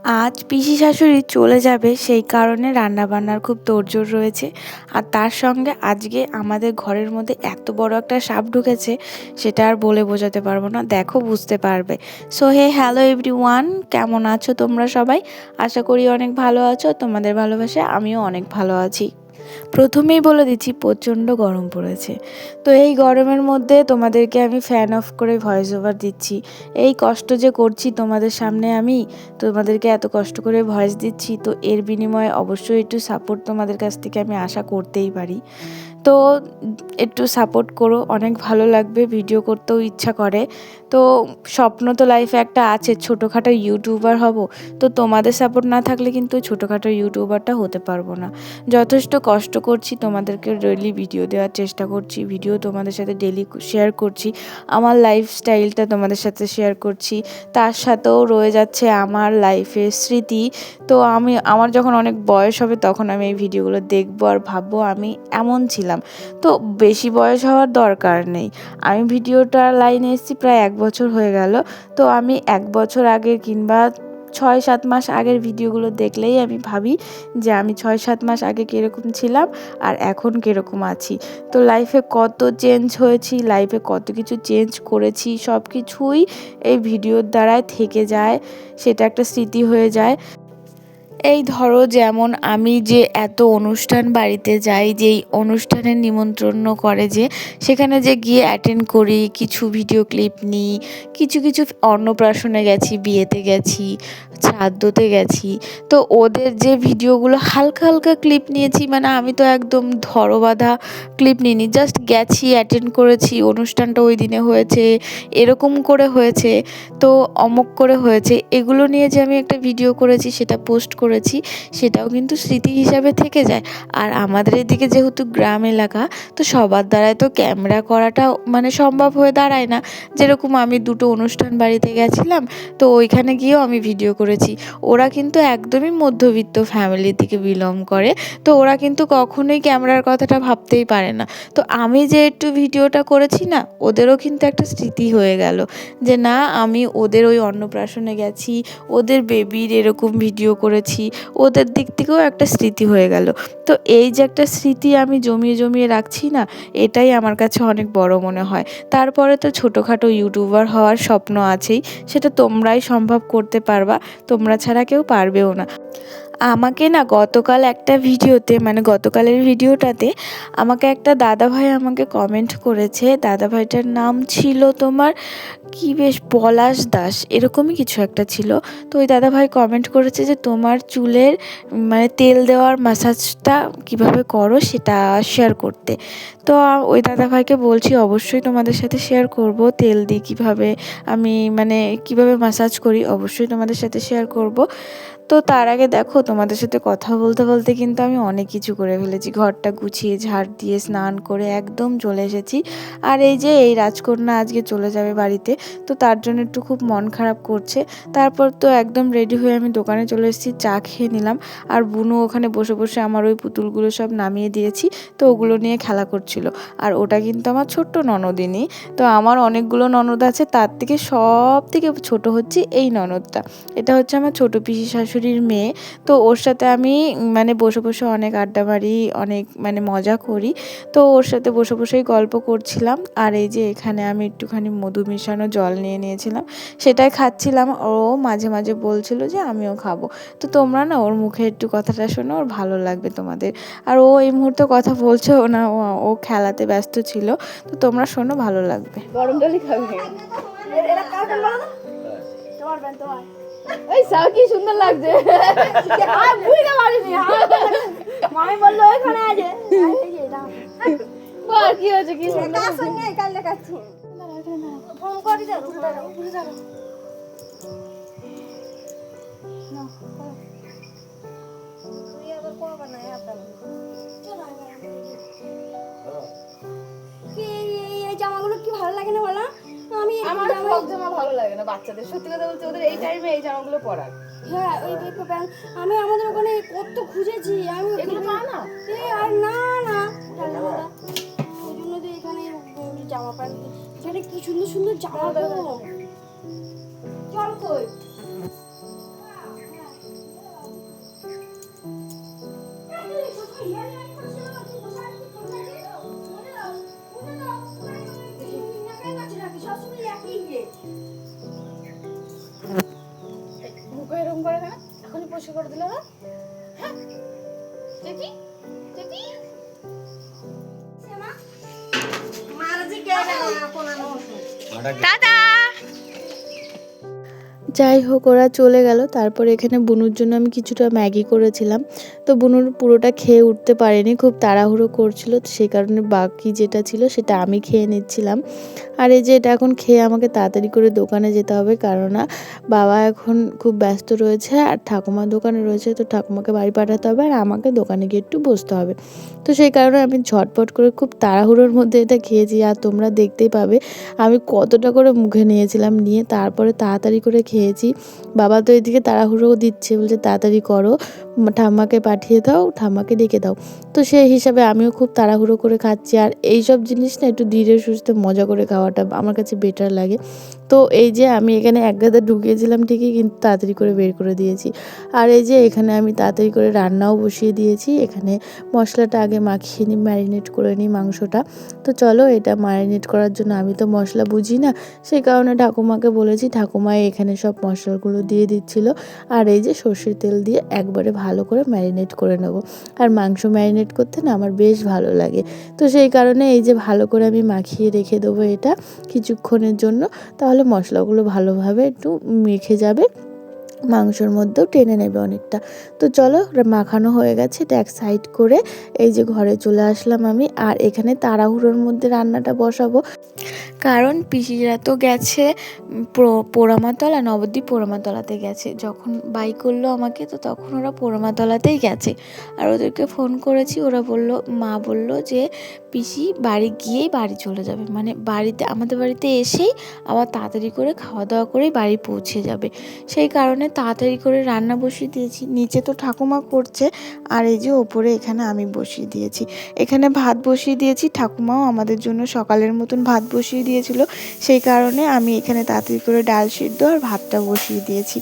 আজ পিসি শাশুড়ি চলে যাবে, সেই কারণে রান্নাবান্নার খুব তোড়জোড় রয়েছে। আর তার সঙ্গে আজকে আমাদের ঘরের মধ্যে এত বড় একটা সাপ ঢুকেছে, সেটা আর বলে বোঝাতে পারবো না, দেখো বুঝতে পারবে। সো হ্যালো এভরিওয়ান, কেমন আছো তোমরা সবাই? আশা করি অনেক ভালো আছো। তোমাদের ভালোবাসে আমিও অনেক ভালো আছি। প্রথমেই বলে দিচ্ছি, প্রচণ্ড গরম পড়েছে। তো এই গরমের মধ্যে তোমাদেরকে আমি ফ্যান অফ করে ভয়েস ওভার দিচ্ছি। এই কষ্ট যে করছি তোমাদের সামনে, আমি তোমাদেরকে এত কষ্ট করে ভয়েস দিচ্ছি, তো এর বিনিময়ে অবশ্যই একটু সাপোর্ট তোমাদের কাছ থেকে আমি আশা করতেই পারি। তো একটু সাপোর্ট করো, অনেক ভালো লাগবে, ভিডিও করতেও ইচ্ছা করে। তো স্বপ্ন তো লাইফে একটা আছে, ছোটোখাটো ইউটিউবার হব। তো তোমাদের সাপোর্ট না থাকলে কিন্তু ছোটোখাটো ইউটিউবারটা হতে পারবো না। যথেষ্ট কষ্ট করছি, তোমাদেরকে ডেইলি ভিডিও দেওয়ার চেষ্টা করছি, ভিডিও তোমাদের সাথে ডেইলি শেয়ার করছি, আমার লাইফস্টাইলটা তোমাদের সাথে শেয়ার করছি। তার সাথেও রয়ে যাচ্ছে আমার লাইফের স্মৃতি। তো আমার যখন অনেক বয়স হবে তখন আমি এই ভিডিওগুলো দেখবো আর ভাববো আমি এমন ছিলাম। তো বেশি বয়স হওয়ার দরকার নেই। আমি ভিডিওটার লাইনে এসেছি প্রায় 1 বছর হয়ে গেল। তো আমি 1 বছর আগের কিংবা 6-7 মাস আগের ভিডিওগুলো দেখলেই আমি ভাবি যে আমি 6-7 মাস আগে কীরকম ছিলাম আর এখন কীরকম আছি। তো লাইফে কত চেঞ্জ হয়েছি, লাইফে কত কিছু চেঞ্জ করেছি, সব কিছুই এই ভিডিওর দ্বারাই থেকে যায়, সেটা একটা স্মৃতি হয়ে যায়। এই ধরো, যেমন আমি যে এত অনুষ্ঠান বাড়িতে যাই, যেই অনুষ্ঠানের নিমন্ত্রণ করে, যে সেখানে যে গিয়ে অ্যাটেন্ড করি, কিছু ভিডিও ক্লিপ নিই, কিছু কিছু অন্নপ্রাশনে গেছি, বিয়েতে গেছি, শ্রাদ্ধতে গেছি। তো ওদের যে ভিডিওগুলো হালকা হালকা ক্লিপ নিয়েছি, মানে আমি তো একদম ধরবাঁধা ক্লিপ নিইনি, জাস্ট গেছি, অ্যাটেন্ড করেছি, অনুষ্ঠানটা ওই দিনে হয়েছে, এরকম করে হয়েছে, তো অমুক করে হয়েছে, এগুলো নিয়ে যে আমি একটা ভিডিও করেছি, সেটা পোস্ট করেছি, সেটাও কিন্তু স্মৃতি হিসাবে থেকে যায়। আর আমাদের এদিকে যেহেতু গ্রাম এলাকা, তো সবার দ্বারাই তো ক্যামেরা করাটা মানে সম্ভব হয়ে দাঁড়ায় না। যেরকম আমি 2টো অনুষ্ঠান বাড়িতে গেছিলাম, তো ওইখানে গিয়েও আমি ভিডিও করেছি। ওরা কিন্তু একদমই মধ্যবিত্ত ফ্যামিলি থেকে বিলং করে, তো ওরা কিন্তু কখনোই ক্যামেরার কথাটা ভাবতেই পারে না। তো আমি যে একটু ভিডিওটা করেছি না, ওদেরও কিন্তু একটা স্মৃতি হয়ে গেল যে না, আমি ওদের ওই অন্নপ্রাশনে গেছি, ওদের বেবির এরকম ভিডিও করেছি, ওদের দিক থেকেও একটা স্মৃতি হয়ে গেল। তো এই যে একটা স্মৃতি আমি জমিয়ে জমিয়ে রাখছি না, এটাই আমার কাছে অনেক বড় মনে হয়। তারপরে তো ছোটোখাটো ইউটিউবার হওয়ার স্বপ্ন আছেই, সেটা তোমরাই সম্ভব করতে পারবা, তোমরা ছাড়া কেউ পারবেও না। আমাকে না গতকাল একটা ভিডিওতে, মানে গতকালের ভিডিওটাতে আমাকে একটা দাদাভাই আমাকে কমেন্ট করেছে। দাদাভাইটার নাম ছিল তোমার কি, বেশ পলাশ দাস এরকমই কিছু একটা ছিল। তো ওই দাদাভাই কমেন্ট করেছে যে তোমার চুলের মানে তেল দেওয়ার ম্যাসাজটা কিভাবে করো সেটা শেয়ার করতে। তো ওই দাদাভাইকে বলছি অবশ্যই তোমাদের সাথে শেয়ার করব, তেল দিই কীভাবে, আমি মানে কিভাবে ম্যাসাজ করি, অবশ্যই তোমাদের সাথে শেয়ার করব। তো তার আগে দেখো, তোমাদের সাথে কথা বলতে বলতে কিন্তু আমি অনেক কিছু করে ফেলেছি। ঘরটা গুছিয়ে ঝাড় দিয়ে স্নান করে একদম চলে এসেছি। আর এই যে এই রাজকন্যা আজকে চলে যাবে বাড়িতে, তো তার জন্য একটু খুব মন খারাপ করছে। তারপর তো একদম রেডি হয়ে আমি দোকানে চলে এসেছি, চা খেয়ে নিলাম। আর বুনু ওখানে বসে বসে আমার ওই পুতুলগুলো সব নামিয়ে দিয়েছি, তো ওগুলো নিয়ে খেলা করছিল। আর ওটা কিন্তু আমার ছোট্ট ননদিনী। তো আমার অনেকগুলো ননদ আছে, তার থেকে সব থেকে ছোট হচ্ছে এই ননদটা। এটা হচ্ছে আমার ছোটো পিসি শাশুড়ির মেয়ে। তো ওর সাথে আমি মানে বসে বসে অনেক আড্ডা মারি, অনেক মানে মজা করি। তো ওর সাথে বসে বসেই গল্প করছিলাম। আর এই যে এখানে আমি একটুখানি মধু মেশানো জল নিয়ে নিয়েছিলাম, সেটাই খাচ্ছিলাম। ও মাঝে মাঝে বলছিল যে আমিও খাবো। তো তোমরা না ওর মুখে একটু কথাটা শোনো, ওর ভালো লাগবে তোমাদের। আর ও এই মুহূর্তে কথা বলছেও না, ও খেলাতে ব্যস্ত ছিল। তো তোমরা শোনো, ভালো লাগবে। গরম জলই খাবে। ওই সাউ কি সুন্দর লাগছে। আর বুঝতে পারিনি, মামি বললো ওখানে আছে। আর কি হয়েছে, কি সুন্দর কাজ সঙ্গে কাল দেখাচ্ছি। ফোন করে দাও, ঘুরে দাও। না তুই আবার করবা না এটা। কি এই জামাগুলো কি ভালো লাগে না বলো? আমার সব জামা ভালো লাগে না বাচ্চাদের, সত্যি কথা বলতে ওদের এই টাইমে এই জামাগুলো পরার। হ্যাঁ ওই দেখো প্যান্ট, আমি আমাদের ওখানে কত খুঁজেছি, আমি এগুলো পাই না। আর না না ওই জন্য তো এখানে জামা প্যান্ট, এখানে কি সুন্দর সুন্দর জামা দেবো। চল কই এরকম করে কেন? এখনই পরিষ্কার করে দিল না? হ্যাঁ দেখি দেখি দাদা যাই হোক ওরা চলে গেল। তারপর এখানে বুনুর জন্য আমি কিছুটা ম্যাগি করেছিলাম। তো বুনুর পুরোটা খেয়ে উঠতে পারেনি, খুব তাড়াহুড়ো করছিল, তো সেই কারণে বাকি যেটা ছিল সেটা আমি খেয়ে নিচ্ছিলাম। আর এই যে এটা এখন খেয়ে আমাকে তাড়াতাড়ি করে দোকানে যেতে হবে, কারণ বাবা এখন খুব ব্যস্ত রয়েছে আর ঠাকুমা দোকানে রয়েছে, তো ঠাকুমাকে বাড়ি পাঠাতে হবে আর আমাকে দোকানে গিয়ে একটু বসতে হবে। তো সেই কারণে আমি ঝটপট করে খুব তাড়াহুড়োর মধ্যে এটা খেয়েছি। আর তোমরা দেখতেই পাবে আমি কতটা করে মুখে নিয়েছিলাম, নিয়ে তারপরে তাড়াতাড়ি করে খেয়েছি। বাবা তো এদিকে তাড়াহুড়ো দিচ্ছে, বলছে তাড়াতাড়ি করো, ঠাম্মাকে পাঠিয়ে দাও, ঠাম্মাকে ডেকে দাও। তো সেই হিসাবে আমিও খুব তাড়াহুড়ো করে খাচ্ছি। আর এইসব জিনিস না একটু ধীরে সুস্থে মজা করে খাওয়াটা আমার কাছে বেটার লাগে। তো এই যে আমি এখানে এক গাদা ঢুকিয়েছিলাম ঠিকই, কিন্তু তাড়াতাড়ি করে বের করে দিয়েছি। আর এই যে এখানে আমি তাড়াতাড়ি করে রান্নাও বসিয়ে দিয়েছি। এখানে মশলাটা আগে মাখিয়ে নিই, ম্যারিনেট করে নিই মাংসটা। তো চলো এটা ম্যারিনেট করার জন্য আমি তো মশলা বুঝি না, সেই কারণে ঠাকুমাকে বলেছি, ঠাকুমা এখানে সব মশলাগুলো দিয়ে দিচ্ছিল। আর এই যে সর্ষের তেল দিয়ে একবারে ভালো করে ম্যারিনেট করে নেব। আর মাংস ম্যারিনেট করতে না আমার বেশ ভালো লাগে। তো সেই কারণে এই যে ভালো করে আমি মাখিয়ে রেখে দেবো এটা কিছুক্ষণের জন্য, তাহলে মশলাগুলো ভালোভাবে একটু মেখে যাবে, মাংসর মধ্যেও টেনে নেবে অনেকটা। তো চলো মাখানো হয়ে গেছে, এটা এক সাইড করে এই যে ঘরে চলে আসলাম আমি। আর এখানে তাড়াহুড়োর মধ্যে রান্নাটা বসাবো, কারণ পিসিরা তো গেছে পোড়ামাতলা, নবদ্বীপ পোড়ামাতলাতে গেছে। যখন বাই করলো আমাকে, তো তখন ওরা পোড়ামাতলাতেই গেছে। আর ওদেরকে ফোন করেছি, ওরা বললো, মা বললো যে পিসি বাড়ি গিয়েই বাড়ি চলে যাবে, মানে বাড়িতে আমাদের বাড়িতে এসেই আবার তাড়াতাড়ি করে খাওয়া দাওয়া করেই বাড়ি পৌঁছে যাবে। সেই কারণে তাড়াতাড়ি করে রান্না বসিয়ে দিয়েছি। নিচে তো ঠাকুমা করছে, আর এই যে ওপরে এখানে আমি বসিয়ে দিয়েছি। এখানে ভাত বসিয়ে দিয়েছি, ঠাকুমাও আমাদের জন্য সকালের মতন ভাত বসিয়ে দিয়েছিল, সেই কারণে আমি এখানে তাড়াতাড়ি করে ডাল সিদ্ধ আর ভাতটা বসিয়ে দিয়েছি।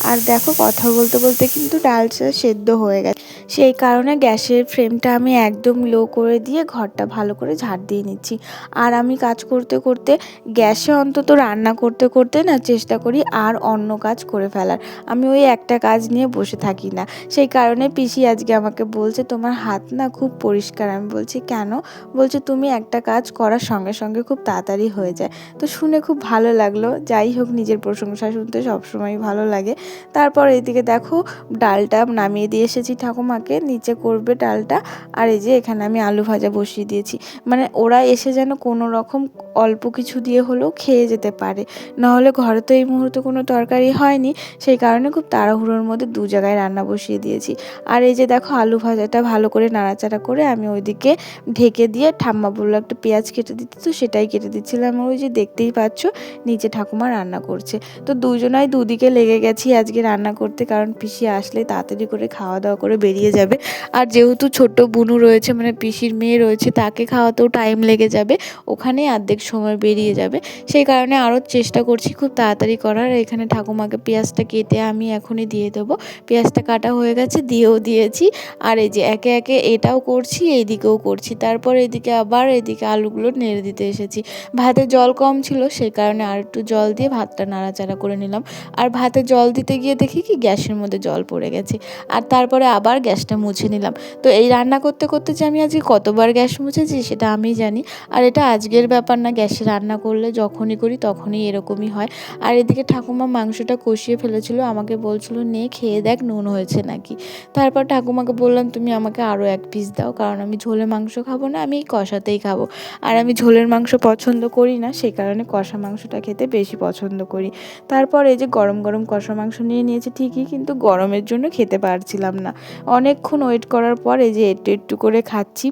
আর দেখো কথা বলতে বলতে কিন্তু ডালটা সেদ্ধ হয়ে গেছে। সেই কারণে গ্যাসের ফ্লেমটা আমি একদম লো করে দিয়ে ঘরটা ভালো করে ঝাড় দিয়ে নিচ্ছি। আর আমি কাজ করতে করতে গ্যাসে অন্তত রান্না করতে করতে না চেষ্টা করি আর অন্য কাজ করে ফেলার। আমি ওই একটা কাজ নিয়ে বসে থাকি না। সেই কারণে পিসি আজকে আমাকে বলছে তোমার হাত না খুব পরিষ্কার। আমি বলছি কেন? বলছে তুমি একটা কাজ করার সঙ্গে সঙ্গে খুব তাড়াতাড়ি হয়ে যায়। তো শুনে খুব ভালো লাগলো। যাই হোক, নিজের প্রশংসা শুনতে সবসময় ভালো লাগে। তারপর এইদিকে দেখো ডালটা নামিয়ে দিয়ে এসেছি ঠাকুমাকে, নিচে করবে ডালটা। আর এই যে এখানে আমি আলু ভাজা বসিয়ে দিয়েছি, মানে ওরা এসে যেন কোনো রকম অল্প কিছু দিয়ে হলেও খেয়ে যেতে পারে, নাহলে ঘরে তো এই মুহূর্তে কোনো তরকারি হয়নি। সেই কারণে খুব তাড়াহুড়োর মধ্যে দু জায়গায় রান্না বসিয়ে দিয়েছি। আর এই যে দেখো আলু ভাজাটা ভালো করে নাড়াচাড়া করে আমি ওইদিকে ঢেকে দিয়ে, ঠাম্মা বললো একটা পেঁয়াজ কেটে দিতে, তো সেটাই কেটে দিচ্ছিলাম। ওই যে দেখতেই পাচ্ছ নিচে ঠাকুমা রান্না করছে। তো দুজনাই দুদিকে লেগে গেছি আজকে রান্না করতে, কারণ পিসি আসলে তাড়াতাড়ি করে খাওয়া দাওয়া করে বেরিয়ে যাবে। আর যেহেতু ছোট্ট বুনু রয়েছে, মানে পিসির মেয়ে রয়েছে, তাকে খাওয়াতেও টাইম লেগে যাবে, ওখানেই অর্ধেক সময় বেরিয়ে যাবে। সেই কারণে আরও চেষ্টা করছি খুব তাড়াতাড়ি করার। এখানে ঠাকুমাকে পেঁয়াজটা কেটে আমি এখনই দিয়ে দেবো। পেঁয়াজটা কাটা হয়ে গেছে, দিয়েও দিয়েছি। আর এই যে একে একে এটাও করছি, এইদিকেও করছি। তারপর এদিকে আবার এদিকে আলুগুলো নেড়ে দিতে এসেছি। ভাতে জল কম ছিল, সেই কারণে আর একটু জল দিয়ে ভাতটা নাড়াচাড়া করে নিলাম। আর ভাতে জল দিতে গিয়ে দেখি কি গ্যাসের মধ্যে জল পড়ে গেছে। আর তারপরে আবার গ্যাসটা মুছে নিলাম। তো এই রান্না করতে করতে যে আমি আজকে কতবার গ্যাস মুছেছি সেটা আমি জানি। আর এটা আজকের ব্যাপার না, গ্যাসে রান্না করলে যখনই করি তখনই এরকমই হয়। আর এদিকে ঠাকুমা মাংসটা কষিয়ে ফেলেছিল, আমাকে বলছিল নে খেয়ে দেখ নুন হয়েছে নাকি। তারপর ঠাকুমাকে বললাম তুমি আমাকে আরও এক পিস দাও, কারণ আমি ঝোলে মাংস খাবো না, আমি কষাতেই খাবো। আর আমি ঝোলের মাংস পছন্দ করি না, সেই কারণে কষা মাংসটা খেতে বেশি পছন্দ করি। তারপর এই যে গরম গরম কষা মাংস নিয়ে নিয়েছি ঠিকই, কিন্তু গরমের জন্য খেতে পারছিলাম না। অনেকক্ষণ ওয়েট করার পর এই যে একটু একটু করে খাচ্ছি।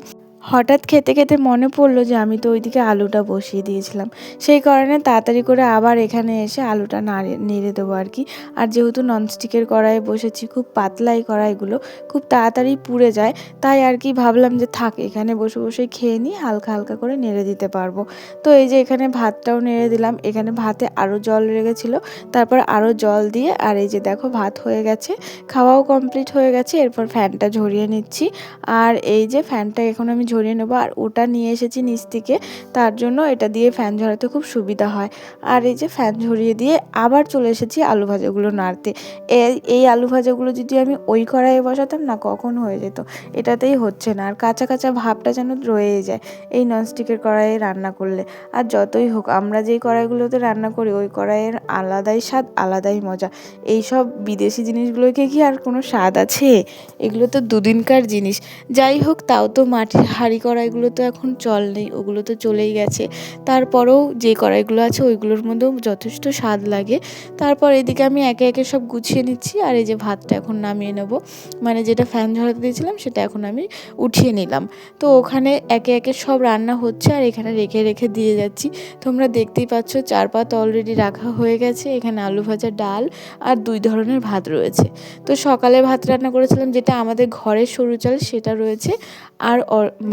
হঠাৎ খেতে খেতে মনে পড়লো যে আমি তো ওইদিকে আলুটা বসিয়ে দিয়েছিলাম, সেই কারণে তাড়াতাড়ি করে আবার এখানে এসে আলুটা নেড়ে দেবো আর কি। আর যেহেতু ননস্টিকের কড়াইয়ে বসেছি, খুব পাতলা এই কড়াইগুলো, খুব তাড়াতাড়ি পুড়ে যায়, তাই আর কি ভাবলাম যে থাক এখানে বসে বসে খেয়ে নিই, হালকা হালকা করে নেড়ে দিতে পারবো। তো এই যে এখানে ভাতটাও নেড়ে দিলাম। এখানে ভাতে আরও জল লেগেছিলো, তারপর আরও জল দিয়ে, আর এই যে দেখো ভাত হয়ে গেছে, খাওয়াও কমপ্লিট হয়ে গেছে। এরপর ফ্যানটা ঝরিয়ে নিচ্ছি। আর এই যে ফ্যানটা এখন আমি ঝরিয়ে নেবো। আর ওটা নিয়ে এসেছি নিচ থেকে, তার জন্য এটা দিয়ে ফ্যান ঝরাতে খুব সুবিধা হয়। আর এই যে ফ্যান ঝরিয়ে দিয়ে আবার চলে এসেছি আলু ভাজাগুলো নাড়তে। এই আলু ভাজাগুলো যদি আমি ওই কড়াইয়ে বসাতাম না, কখন হয়ে যেত। এটাতেই হচ্ছে না, আর কাঁচা কাঁচা ভাবটা যেন রয়েই যায় এই ননস্টিকের কড়াইয়ে রান্না করলে। আর যতই হোক, আমরা যেই কড়াইগুলোতে রান্না করি ওই কড়াইয়ের আলাদাই স্বাদ, আলাদাই মজা। এইসব বিদেশি জিনিসগুলোকে কি আর কোনো স্বাদ আছে? এগুলো তো দুদিনকার জিনিস। যাই হোক, তাও তো মাটির হাঁড়ি কড়াইগুলো তো এখন চল নেই, ওগুলো তো চলেই গেছে। তারপরেও যে কড়াইগুলো আছে ওইগুলোর মধ্যেও যথেষ্ট স্বাদ লাগে। তারপর এদিকে আমি একে একে সব গুছিয়ে নিচ্ছি। আর এই যে ভাতটা এখন নামিয়ে নেব, মানে যেটা ফ্যান ঝরাতে দিয়েছিলাম সেটা এখন আমি উঠিয়ে নিলাম। তো ওখানে একে একে সব রান্না হচ্ছে আর এখানে রেখে রেখে দিয়ে যাচ্ছি। তোমরা দেখতেই পাচ্ছ 4 পাত অলরেডি রাখা হয়ে গেছে। এখানে আলু ভাজা, ডাল আর 2 ধরনের ভাত রয়েছে। তো সকালে ভাত রান্না করেছিলাম যেটা আমাদের ঘরের সরু চাল, সেটা রয়েছে। আর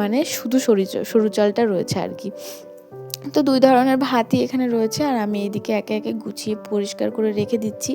মানে শুধু সরু চালটা রয়েছে আর কি। তো 2 ধরনের ভাতই এখানে রয়েছে। আর আমি এইদিকে একে একে গুছিয়ে পরিষ্কার করে রেখে দিচ্ছি।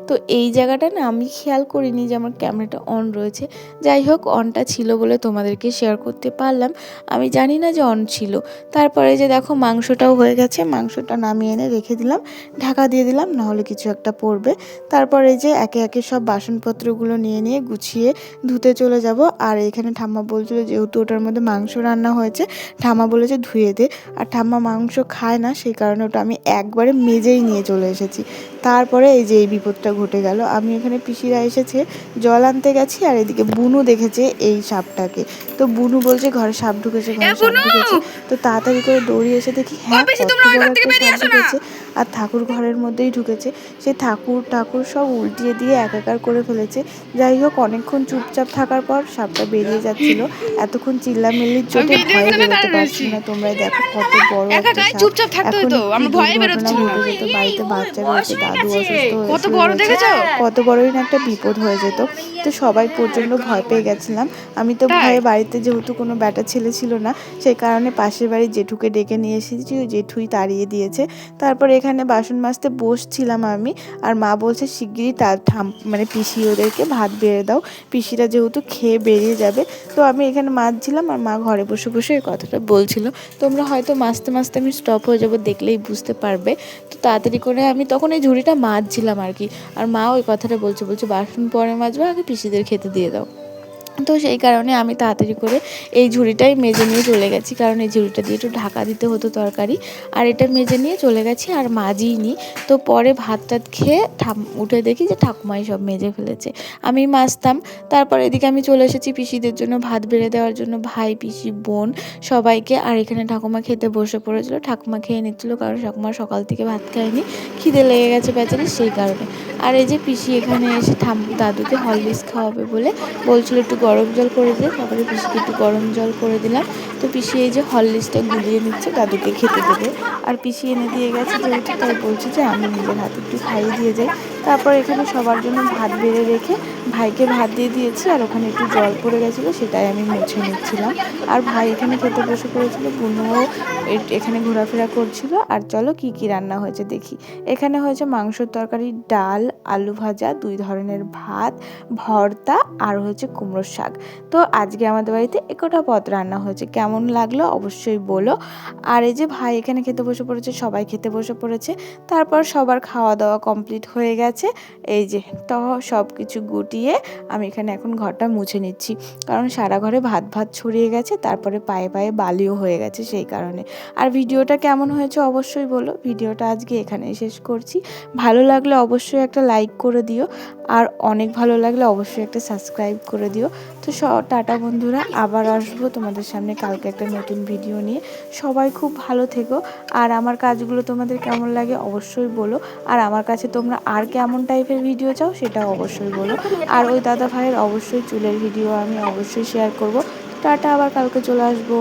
তো এই জায়গাটা না আমি খেয়াল করিনি যে আমার ক্যামেরাটা অন রয়েছে। যাই হোক, অনটা ছিল বলে তোমাদেরকে শেয়ার করতে পারলাম, আমি জানি না যে অন ছিল। তারপরে যে দেখো মাংসটাও হয়ে গেছে, মাংসটা নামিয়ে এনে রেখে দিলাম, ঢাকা দিয়ে দিলাম, নাহলে কিছু একটা পড়বে। তারপরে যে একে একে সব বাসনপত্রগুলো নিয়ে নিয়ে গুছিয়ে ধুতে চলে যাব। আর এখানে ঠাম্মা বলছিল যেহেতু ওটার মধ্যে মাংস রান্না হয়েছে, ঠাম্মা বলেছে ধুয়ে দে। আর ঠাম্মা মাংস খায় না, সেই কারণে ওটা আমি একবারে মেজেই নিয়ে চলে এসেছি। তারপরে এই যে এই বিপদটা ঘটে গেল। আমি এখানে পিসিরা এসেছে, জল আনতে গেছি, আর এদিকে বুনু দেখেছে এই সাপটাকে। তো বুনু বলছে ঘরে সাপ ঢুকেছে, ঘরে সাপ ঢুকেছে। তো তাড়াতাড়ি করে দৌড়িয়ে এসে দেখি হ্যাঁ, কত বড় একটা সাপ ঢুকেছে, আর ঠাকুর ঘরের মধ্যেই ঢুকেছে। সেই ঠাকুর সব উল্টিয়ে দিয়ে একাকার করে ফেলেছে। যাই হোক, অনেকক্ষণ চুপচাপ থাকার পর সাপটা বেরিয়ে যাচ্ছিল। এতক্ষণ চিল্লামিল্লির চোটে ভয়ে বেরোতে পারছি না। তোমরাই দেখো কত বড় একটা সাপ। এখন দুর্ঘটনা ঘটে যেত, বাড়িতে বাচ্চা রয়েছে, দাদু অসুস্থ হয়েছে, কত বড়ই না একটা বিপদ হয়ে যেত। তো সবাই প্রচণ্ড ভয় পেয়ে গেছিলাম। আমি তো ভয়ে বাড়িতে যেহেতু কোনো ব্যাটা ছেলে ছিল না, সেই কারণে পাশের বাড়ির জেঠুকে ডেকে নিয়ে এসেছি, ওই জেঠুই তাড়িয়ে দিয়েছে। তারপর এখানে বাসন মাজতে বসছিলাম আমি, আর মা বলছে শিগগিরই মানে পিসি ওদেরকে ভাত বেড়ে দাও, পিসিরা যেহেতু খেয়ে বেরিয়ে যাবে। তো আমি এখানে মাজছিলাম আর মা ঘরে বসে বসে এই কথাটা বলছিল। তোমরা হয়তো মাঝতে মাঝতে আমি স্টপ হয়ে যাবো, দেখলেই বুঝতে পারবে। তো তাড়াতাড়ি করে আমি তখন এই ঝুড়িটা মাজছিলাম আর কি। আর মা ওই কথাটা বলছে বাসন পরে মাজবে, আগে পিসিদের খেতে দিয়ে দাও। তো সেই কারণে আমি তাড়াতাড়ি করে এই ঝুড়িটাই মেজে নিয়ে চলে গেছি, কারণ এই ঝুড়িটা দিয়ে একটু ঢাকা দিতে হতো তরকারি। আর এটা মেজে নিয়ে চলে গেছি, আর মাজিনি। তো পরে ভাত টাত খেয়ে উঠে দেখি যে ঠাকুমাই সব মেজে ফেলেছে, আমি মাজতাম। তারপর এদিকে আমি চলে এসেছি পিসিদের জন্য ভাত বেড়ে দেওয়ার জন্য, ভাই, পিসি, বোন সবাইকে। আর এখানে ঠাকুমা খেতে বসে পড়েছিল, ঠাকুমা খেয়ে নিচ্ছিল, কারণ ঠাকুমা সকাল থেকে ভাত খায়নি, খিদে লেগে গেছে বেচারি, সেই কারণে। আর এই যে পিসি এখানে এসে দাদুকে হরলিক্স খাওয়াবে বলে বলছিল একটু গরম জল করে দিলে, তারপরে পিসিকে একটু গরম জল করে দিলাম। তো পিসি এই যে হরলিক্সটা গুলিয়ে নিচ্ছে, দাদুকে খেতে দেবে। আর পিসি এনে দিয়ে গেছে যেহেতু, তাই বলছি যে আমি নিজের হাতে একটু খাইয়ে দিয়ে যাই। তারপর এখানে সবার জন্য ভাত বেড়ে রেখে ভাইকে ভাত দিয়ে দিয়েছি, আর ওখানে একটু জল পড়ে গেছিলো, সেটাই আমি মুছে নিচ্ছিলাম। আর ভাই এখানে খেতে বসে পড়েছিল, বুনুও এখানে ঘোরাফেরা করছিল। আর চলো কি কি রান্না হয়েছে দেখি। এখানে হয়েছে মাংসের তরকারি, ডাল, আলু ভাজা, 2 ধরনের ভাত, ভর্তা, আর হচ্ছে কুমড়োর শাক। তো আজকে আমাদের বাড়িতে একটা পদ রান্না হয়েছে, কেমন লাগলো অবশ্যই বলো। আর এই যে ভাই এখানে খেতে বসে পড়েছে, সবাই খেতে বসে পড়েছে। তারপর সবার খাওয়া দাওয়া কমপ্লিট হয়ে গেছে। এই যে তো সব কিছু গুটিয়ে আমি এখানে এখন ঘরটা মুছে নিচ্ছি, কারণ সারা ঘরে ভাত ছড়িয়ে গেছে, তারপরে পায়ে পায়ে বালিও হয়ে গেছে, সেই কারণে। আর ভিডিওটা কেমন হয়েছে অবশ্যই বলো। ভিডিওটা আজকে এখানেই শেষ করছি। ভালো লাগলে অবশ্যই একটা লাইক করে দিও, আর অনেক ভালো লাগলে অবশ্যই একটা সাবস্ক্রাইব করে দিও। তো টাটা বন্ধুরা, আবার আসবো তোমাদের সামনে কালকে একটা নতুন ভিডিও নিয়ে। সবাই খুব ভালো থেকো, আর আমার কাজগুলো তোমাদের কেমন লাগে অবশ্যই বলো। আর আমার কাছে তোমরা আর কেমন টাইপের ভিডিও চাও সেটাও অবশ্যই বলো। আর ওই দাদা ভাইয়ের অবশ্যই চুলের ভিডিও আমি অবশ্যই শেয়ার করব। টাটা, আবার কালকে চলে আসবো।